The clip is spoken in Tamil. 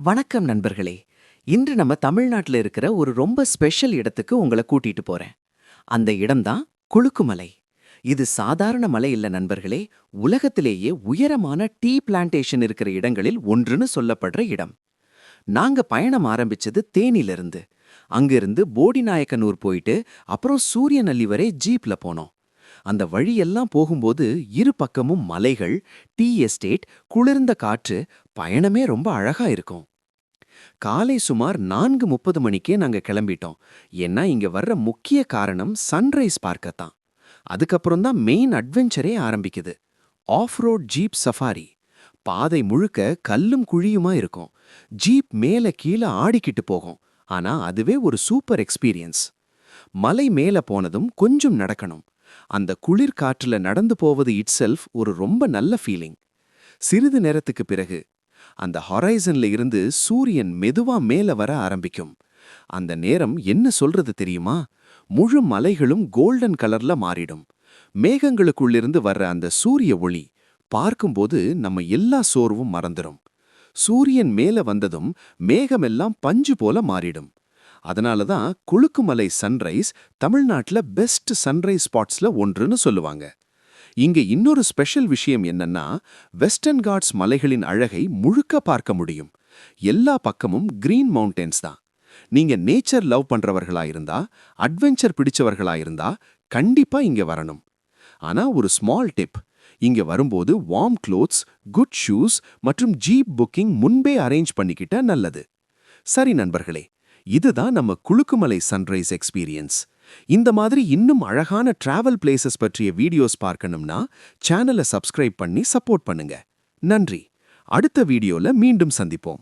வணக்கம் நண்பர்களே. இன்று நம்ம தமிழ்நாட்டுல இருக்கிற ஒரு ரொம்ப ஸ்பெஷல் இடத்துக்கு உங்களை கூட்டிட்டு போறேன். அந்த இடம்தான் குளுக்குமலை. இது சாதாரண மலை இல்ல நண்பர்களே. உலகத்திலேயே உயரமான டீ பிளான்டேஷன் இருக்கிற இடங்களில் ஒன்றுன்னு சொல்லப்படுற இடம். நாங்க பயணம் ஆரம்பிச்சது தேனிலிருந்து. அங்கிருந்து போடிநாயக்கனூர் போயிட்டு அப்புறம் சூரியநல்லி வரை ஜீப்ல போனோம். அந்த வழியெல்லாம் போகும்போது இரு பக்கமும் மலைகள், டீ எஸ்டேட், குளிர்ந்த காற்று, பயணமே ரொம்ப அழகா இருக்கும். காலை சுமார் 4:30 மணிக்கே நாங்க கிளம்பிட்டோம். ஏன்னா இங்க வர்ற முக்கிய காரணம் சன்ரைஸ் பார்க்கத்தான். அதுக்கப்புறம் தான் மெயின் அட்வென்ச்சரே ஆரம்பிக்குது. Off road jeep safari. பாதை முழுக்க கல்லும் குழியுமா இருக்கும். ஜீப் மேல கீழ ஆடிக்கிட்டு போகும். ஆனா அதுவே ஒரு சூப்பர் எக்ஸ்பீரியன்ஸ். மலை மேல போனதும் கொஞ்சம் நடக்கணும். அந்த குளிர் காற்றுல நடந்து போவது இட்செல்ஃப் ஒரு ரொம்ப நல்ல ஃபீலிங். சிறிது நேரத்துக்கு பிறகு அந்த ஹொரைசன்ல இருந்து சூரியன் மெதுவா மேல வர ஆரம்பிக்கும். அந்த நேரம் என்ன சொல்றது தெரியுமா? முழு மலைகளும் கோல்டன் கலர்ல மாறிடும். மேகங்களுக்குள்ளிருந்து வர்ற அந்த சூரிய ஒளி பார்க்கும்போது நம்ம எல்லா சோர்வும் மறந்துடும். சூரியன் மேல வந்ததும் மேகமெல்லாம் பஞ்சு போல மாறிடும். அதனால தான் குளுக்குமலை சன்ரைஸ் தமிழ்நாட்டுல பெஸ்ட் சன்ரைஸ் ஸ்பாட்ஸ்ல ஒன்றுன்னு சொல்லுவாங்க. இங்க இன்னொரு ஸ்பெஷல் விஷயம் என்னன்னா, வெஸ்டர்ன் காட்ஸ் மலைகளின் அழகை முழுக்க பார்க்க முடியும். எல்லா பக்கமும் கிரீன் மவுண்டன்ஸ் தான். நீங்க நேச்சர் லவ் பண்றவர்களா இருந்தா, அட்வென்ச்சர் பிடிச்சவர்களா இருந்தா கண்டிப்பா இங்க வரணும். ஆனா ஒரு ஸ்மால் டிப். இங்க வரும்போது வார்ம் க்ளோத்ஸ், குட் ஷூஸ் மற்றும் ஜீப் புக்கிங் முன்பே அரேஞ்ச் பண்ணிக்கிட்டா நல்லது. சரி நண்பர்களே, இதுதான் நம்ம குளுக்குமலை சன்ரைஸ் எக்ஸ்பீரியன்ஸ். இந்த மாதிரி இன்னும் அழகான டிராவல் பிளேசஸ் பற்றிய வீடியோஸ் பார்க்கணும்னா சேனலை சப்ஸ்கிரைப் பண்ணி சப்போர்ட் பண்ணுங்க. நன்றி. அடுத்த வீடியோல மீண்டும் சந்திப்போம்.